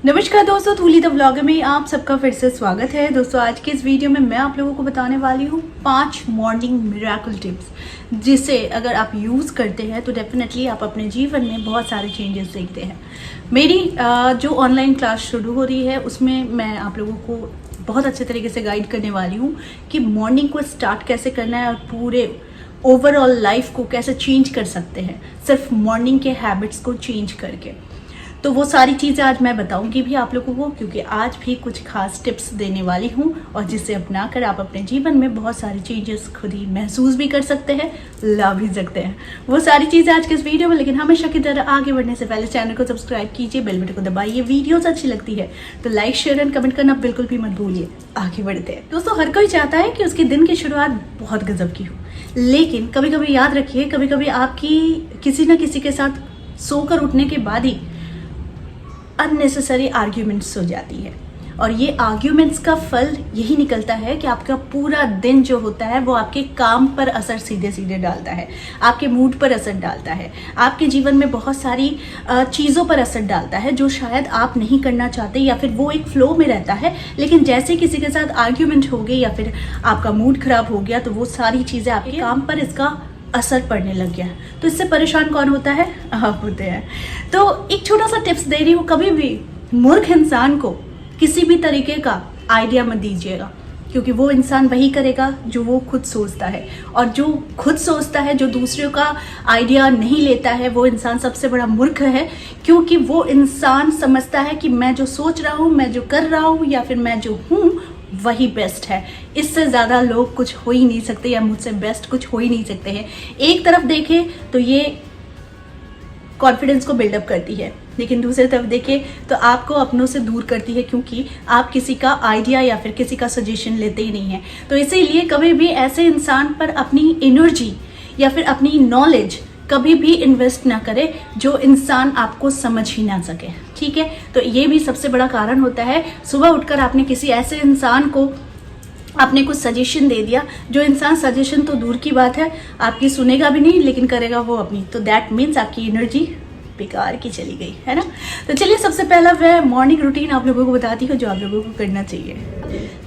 नमस्कार दोस्तों, थूली the vlogger में आप सबका फिर से स्वागत है। दोस्तों आज के इस वीडियो में मैं आप लोगों को बताने वाली हूँ 5 मॉर्निंग मिरेकल टिप्स, जिसे अगर आप यूज़ करते हैं तो डेफिनेटली आप अपने जीवन में बहुत सारे चेंजेस देखते हैं। मेरी जो ऑनलाइन क्लास शुरू हो रही है उसमें मैं आप लोगों को बहुत अच्छे तरीके से गाइड करने वाली हूँ कि मॉर्निंग को स्टार्ट कैसे करना है और पूरे ओवरऑल लाइफ को कैसे चेंज कर सकते हैं सिर्फ मॉर्निंग के हैबिट्स को चेंज करके। तो वो सारी चीज़ें आज मैं बताऊंगी भी आप लोगों को, क्योंकि आज भी कुछ खास टिप्स देने वाली हूँ और जिसे अपनाकर आप अपने जीवन में बहुत सारे चेंजेस खुद ही महसूस भी कर सकते हैं, ला भी सकते हैं। वो सारी चीज़ें आज के इस वीडियो में। लेकिन हमेशा की तरह आगे बढ़ने से पहले चैनल को सब्सक्राइब कीजिए, बेल बटन को दबाइए। वीडियोस अच्छी लगती है तो लाइक शेयर एंड कमेंट करना बिल्कुल भी मत भूलिए। आगे बढ़ते हैं दोस्तों। हर कोई चाहता है कि उसके दिन की शुरुआत बहुत गजब की हो, लेकिन कभी कभी याद रखिए, कभी कभी आपकी किसी न किसी के साथ सोकर उठने के बाद ही अननेसेसरी आर्ग्यूमेंट्स हो जाती है, और ये आर्ग्यूमेंट्स का फल यही निकलता है कि आपका पूरा दिन जो होता है वो आपके काम पर असर सीधे सीधे डालता है, आपके मूड पर असर डालता है, आपके जीवन में बहुत सारी चीज़ों पर असर डालता है जो शायद आप नहीं करना चाहते, या फिर वो एक फ्लो में रहता है। लेकिन जैसे किसी के साथ आर्ग्यूमेंट हो गई या फिर आपका मूड खराब हो गया तो वो सारी चीज़ें आपके काम पर इसका असर पड़ने लग गया। तो इससे परेशान कौन होता है? आप होते हैं। तो एक छोटा सा टिप्स दे रही हूँ, कभी भी मूर्ख इंसान को किसी भी तरीके का आइडिया मत दीजिएगा, क्योंकि वो इंसान वही करेगा जो वो खुद सोचता है, और जो खुद सोचता है, जो दूसरों का आइडिया नहीं लेता है, वो इंसान सबसे बड़ा मूर्ख है। क्योंकि वो इंसान समझता है कि मैं जो सोच रहा हूँ, मैं जो कर रहा हूँ, या फिर मैं जो हूँ वही बेस्ट है। इससे ज़्यादा लोग कुछ हो ही नहीं सकते, या मुझसे बेस्ट कुछ हो ही नहीं सकते हैं। एक तरफ देखें तो ये कॉन्फिडेंस को बिल्डअप करती है, लेकिन दूसरी तरफ देखें तो आपको अपनों से दूर करती है, क्योंकि आप किसी का आइडिया या फिर किसी का सजेशन लेते ही नहीं हैं। तो इसीलिए कभी भी ऐसे इंसान पर अपनी एनर्जी या फिर अपनी नॉलेज कभी भी इन्वेस्ट ना करे जो इंसान आपको समझ ही ना सके, ठीक है। तो ये भी सबसे बड़ा कारण होता है। सुबह उठकर आपने किसी ऐसे इंसान को आपने कुछ सजेशन दे दिया, जो इंसान सजेशन तो दूर की बात है आपकी सुनेगा भी नहीं, लेकिन करेगा वो अपनी, तो दैट मीन्स आपकी एनर्जी बेकार की चली गई, है ना। तो चलिए सबसे पहला वह मॉर्निंग रूटीन आप लोगों को बताती हूँ जो आप लोगों को करना चाहिए।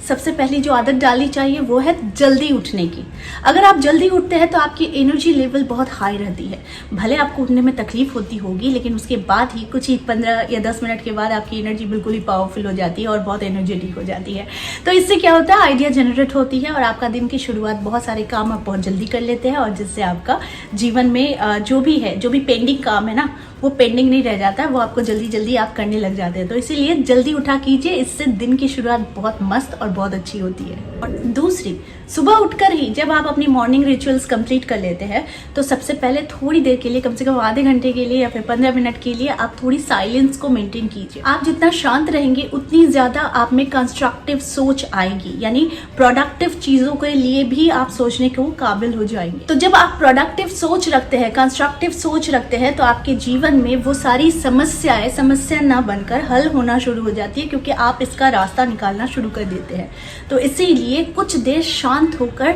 सबसे पहली जो आदत डालनी चाहिए वो है जल्दी उठने की। अगर आप जल्दी उठते हैं तो आपकी एनर्जी लेवल बहुत हाई रहती है। भले आपको उठने में तकलीफ होती होगी, लेकिन उसके बाद ही कुछ ही 15 या 10 मिनट के बाद आपकी एनर्जी बिल्कुल ही पावरफुल हो जाती है और बहुत एनर्जेटिक हो जाती है। तो इससे क्या होता है, आइडिया जनरेट होती है और आपका दिन की शुरुआत, बहुत सारे काम आप बहुत जल्दी कर लेते हैं, और जिससे आपका जीवन में जो भी पेंडिंग काम है ना, वो पेंडिंग नहीं रह जाता है, वो आपको जल्दी जल्दी आप करने लग जाते हैं। तो इसीलिए जल्दी उठा कीजिए, इससे दिन की शुरुआत बहुत मस्त और बहुत अच्छी होती है। और दूसरी, सुबह उठकर ही जब आप अपनी मॉर्निंग रिचुअल्स कंप्लीट कर लेते हैं तो सबसे पहले थोड़ी देर के लिए, कम से कम आधे घंटे के लिए या फिर 15 मिनट के लिए, आप थोड़ी साइलेंस को मेंटेन कीजिए। आप जितना शांत रहेंगे उतनी ज्यादा आप में कंस्ट्रक्टिव सोच आएगी, यानी प्रोडक्टिव चीजों के लिए भी आप सोचने को काबिल हो जाएंगे। तो जब आप प्रोडक्टिव सोच रखते हैं, कंस्ट्रक्टिव सोच रखते हैं, तो आपके जीवन में वो सारी समस्याएं समस्या ना बनकर हल होना शुरू हो जाती है, क्योंकि आप इसका रास्ता निकालना शुरू कर देते हैं। तो इसीलिए कुछ देर शांत होकर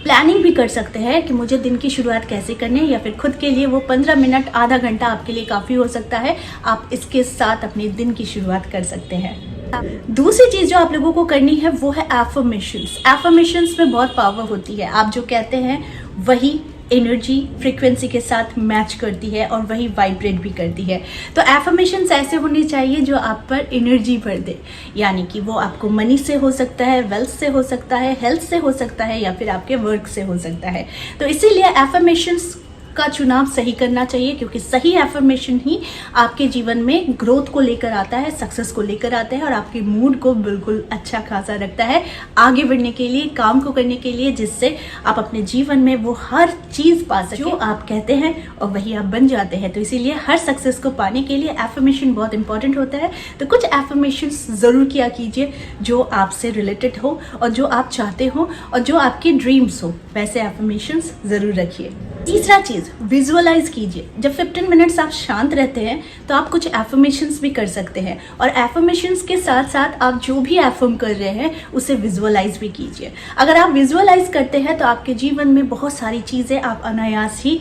प्लानिंग भी कर सकते हैं कि मुझे दिन की शुरुआत कैसे करनी है, या फिर खुद के लिए वो 15 मिनट आधा घंटा आपके लिए काफ़ी हो सकता है। आप इसके साथ अपने दिन की शुरुआत कर सकते हैं। दूसरी चीज़ जो आप लोगों को करनी है वो है एफर्मेशंस। एफर्मेशंस में बहुत पावर होती है। आप जो कहते हैं वही एनर्जी फ्रीक्वेंसी के साथ मैच करती है और वही वाइब्रेट भी करती है। तो एफर्मेशंस ऐसे होने चाहिए जो आप पर एनर्जी भर दे, यानी कि वो आपको मनी से हो सकता है, वेल्थ से हो सकता है, हेल्थ से हो सकता है, या फिर आपके वर्क से हो सकता है। तो इसीलिए एफर्मेशंस का चुनाव सही करना चाहिए, क्योंकि सही एफर्मेशन ही आपके जीवन में ग्रोथ को लेकर आता है, सक्सेस को लेकर आता है, और आपके मूड को बिल्कुल अच्छा खासा रखता है आगे बढ़ने के लिए, काम को करने के लिए, जिससे आप अपने जीवन में वो हर चीज पा सके जो आप कहते हैं और वही आप बन जाते हैं। तो इसीलिए हर सक्सेस को पाने के लिए एफर्मेशन बहुत इंपॉर्टेंट होता है। तो कुछ एफर्मेशंस जरूर किया कीजिए जो आपसे रिलेटेड हो और जो आप चाहते हो और जो आपके ड्रीम्स हो, वैसे एफर्मेशंस जरूर रखिए। तीसरा चीज, विजुअलाइज कीजिए। जब 15 मिनट्स आप शांत रहते हैं तो आप कुछ एफर्मेशंस भी कर सकते हैं, और एफर्मेशंस के साथ साथ आप जो भी एफर्म कर रहे हैं उसे विजुअलाइज भी कीजिए। अगर आप विजुअलाइज करते हैं तो आपके जीवन में बहुत सारी चीजें आप अनायास ही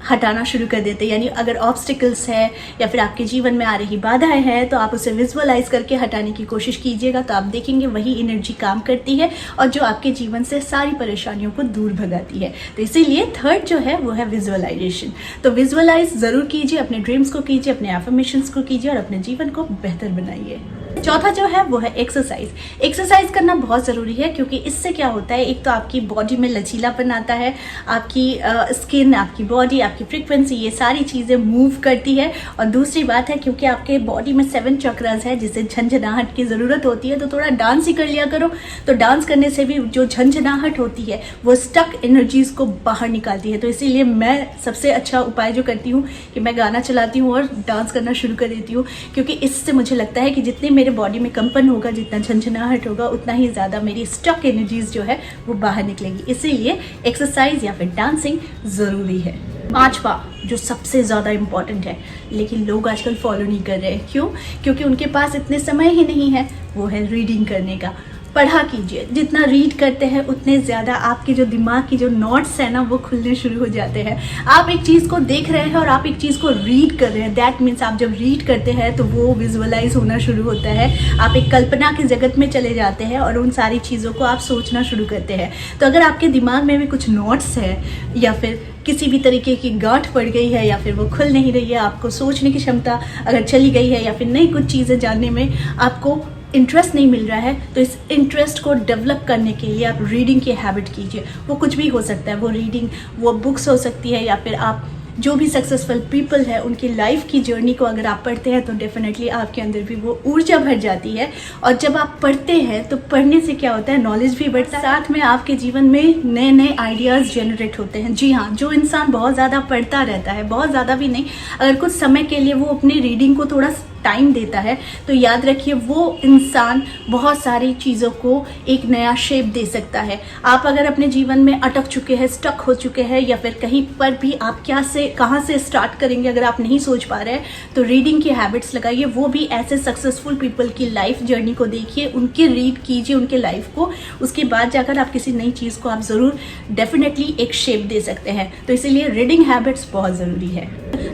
हटाना शुरू कर देते हैं। यानी अगर ऑब्स्टिकल्स है या फिर आपके जीवन में आ रही बाधाएं हैं तो आप उसे विजुअलाइज करके हटाने की कोशिश कीजिएगा, तो आप देखेंगे वही एनर्जी काम करती है और जो आपके जीवन से सारी परेशानियों को दूर भगाती है। तो इसीलिए थर्ड जो है वो है विजुअलाइजेशन। तो विजुअलाइज जरूर कीजिए, अपने ड्रीम्स को कीजिए, अपने एफर्मेशंस को कीजिए और अपने जीवन को बेहतर बनाइए। चौथा जो है वो है एक्सरसाइज। एक्सरसाइज करना बहुत ज़रूरी है, क्योंकि इससे क्या होता है, एक तो आपकी बॉडी में लचीलापन आता है, आपकी स्किन, आपकी बॉडी, आपकी फ्रीक्वेंसी, ये सारी चीज़ें मूव करती है। और दूसरी बात है, क्योंकि आपके बॉडी में 7 चक्रास है जिसे झंझनाहट की ज़रूरत होती है, तो थोड़ा डांस ही कर लिया करो। तो डांस करने से भी जो झंझनाहट होती है वो स्टक एनर्जीज को बाहर निकालती है। तो इसीलिए मैं सबसे अच्छा उपाय जो करती हूँ कि मैं गाना चलाती हूँ और डांस करना शुरू कर देती हूँ, क्योंकि इससे मुझे लगता है कि जितने मेरे बॉडी में कंपन होगा, जितना झंझनाहट होगा, उतना ही ज़्यादा मेरी स्टक एनर्जीज जो है वो बाहर निकलेगी। इसीलिए एक्सरसाइज या फिर डांसिंग ज़रूरी है। पांचवा जो सबसे ज़्यादा इम्पॉर्टेंट है, लेकिन लोग आजकल फॉलो नहीं कर रहे हैं। क्यों? क्योंकि उनके पास इतने समय ही नहीं है, वो है रीडिंग करने का। पढ़ा कीजिए, जितना रीड करते हैं उतने ज़्यादा आपके जो दिमाग की जो नॉट्स है ना वो खुलने शुरू हो जाते हैं। आप एक चीज़ को देख रहे हैं और आप एक चीज़ को रीड कर रहे हैं, दैट मीन्स आप जब रीड करते हैं तो वो विजुअलाइज होना शुरू होता है। आप एक कल्पना के जगत में चले जाते हैं और उन सारी चीज़ों को आप सोचना शुरू करते हैं। तो अगर आपके दिमाग में भी कुछ नॉट्स है या फिर किसी भी तरीके की गांठ पड़ गई है या फिर वो खुल नहीं रही है, आपको सोचने की क्षमता अगर चली गई है या फिर नई कुछ चीज़ें जानने में आपको इंटरेस्ट नहीं मिल रहा है, तो इस इंटरेस्ट को डेवलप करने के लिए आप रीडिंग की हैबिट कीजिए। वो कुछ भी हो सकता है, वो रीडिंग, वो बुक्स हो सकती है, या फिर आप जो भी सक्सेसफुल पीपल है उनकी लाइफ की जर्नी को अगर आप पढ़ते हैं तो डेफिनेटली आपके अंदर भी वो ऊर्जा भर जाती है। और जब आप पढ़ते हैं तो पढ़ने से क्या होता है, नॉलेज भी बढ़ता है, साथ में आपके जीवन में नए नए आइडियाज़ जनरेट होते हैं। जी हाँ, जो इंसान बहुत ज़्यादा पढ़ता रहता है, बहुत ज़्यादा भी नहीं, अगर कुछ समय के लिए वो अपनी रीडिंग को थोड़ा टाइम देता है, तो याद रखिए वो इंसान बहुत सारी चीज़ों को एक नया शेप दे सकता है। आप अगर अपने जीवन में अटक चुके हैं, स्टक हो चुके हैं, या फिर कहीं पर भी आप कहाँ से स्टार्ट करेंगे अगर आप नहीं सोच पा रहे हैं, तो रीडिंग की हैबिट्स लगाइए। वो भी ऐसे सक्सेसफुल पीपल की लाइफ जर्नी को देखिए, उनके रीड कीजिए, उनके लाइफ को। उसके बाद जाकर आप किसी नई चीज़ को आप ज़रूर डेफिनेटली एक शेप दे सकते हैं। तो इसीलिए रीडिंग हैबिट्स बहुत ज़रूरी है।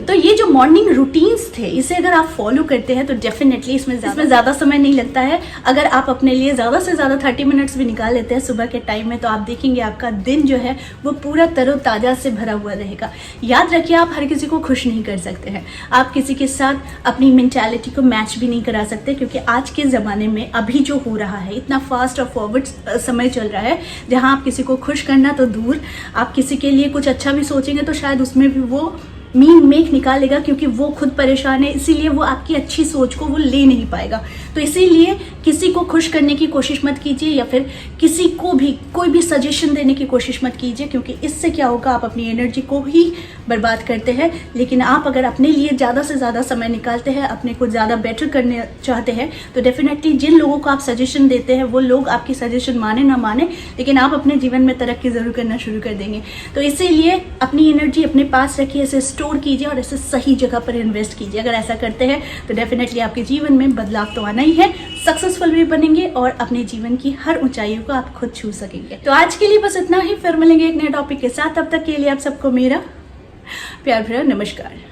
तो ये जो मॉर्निंग रूटीन्स थे, इसे अगर आप फॉलो करते हैं तो डेफिनेटली इसमें ज़्यादा समय नहीं लगता है। अगर आप अपने लिए ज़्यादा से ज़्यादा 30 मिनट्स भी निकाल लेते हैं सुबह के टाइम में, तो आप देखेंगे आपका दिन जो है वो पूरा तरोताज़ा से भरा हुआ रहेगा। याद रखिए, आप हर किसी को खुश नहीं कर सकते हैं, आप किसी के साथ अपनी मेंटालिटी को मैच भी नहीं करा सकते, क्योंकि आज के ज़माने में अभी जो हो रहा है, इतना फास्ट और फॉरवर्ड समय चल रहा है, जहाँ आप किसी को खुश करना तो दूर, आप किसी के लिए कुछ अच्छा भी सोचेंगे तो शायद उसमें भी वो मीन मेक निकालेगा, क्योंकि वो खुद परेशान है, इसीलिए वो आपकी अच्छी सोच को वो ले नहीं पाएगा। तो इसीलिए किसी को खुश करने की कोशिश मत कीजिए, या फिर किसी को भी कोई भी सजेशन देने की कोशिश मत कीजिए, क्योंकि इससे क्या होगा, आप अपनी एनर्जी को ही बर्बाद करते हैं। लेकिन आप अगर अपने लिए ज़्यादा से ज़्यादा समय निकालते हैं, अपने को ज़्यादा बेटर करने चाहते हैं, तो डेफिनेटली जिन लोगों को आप सजेशन देते हैं वो लोग आपकी सजेशन माने ना माने, लेकिन आप अपने जीवन में तरक्की ज़रूर करना शुरू कर देंगे। तो इसीलिए अपनी एनर्जी अपने पास रखिए, इसे स्टोर कीजिए और इसे सही जगह पर इन्वेस्ट कीजिए। अगर ऐसा करते हैं तो डेफिनेटली आपके जीवन में बदलाव तो आना ही है, सक्सेसफुल भी बनेंगे और अपने जीवन की हर ऊंचाइयों को आप खुद छू सकेंगे। तो आज के लिए बस इतना ही, फिर मिलेंगे एक नए टॉपिक के साथ। तब तक के लिए आप सबको मेरा प्यार भरा नमस्कार।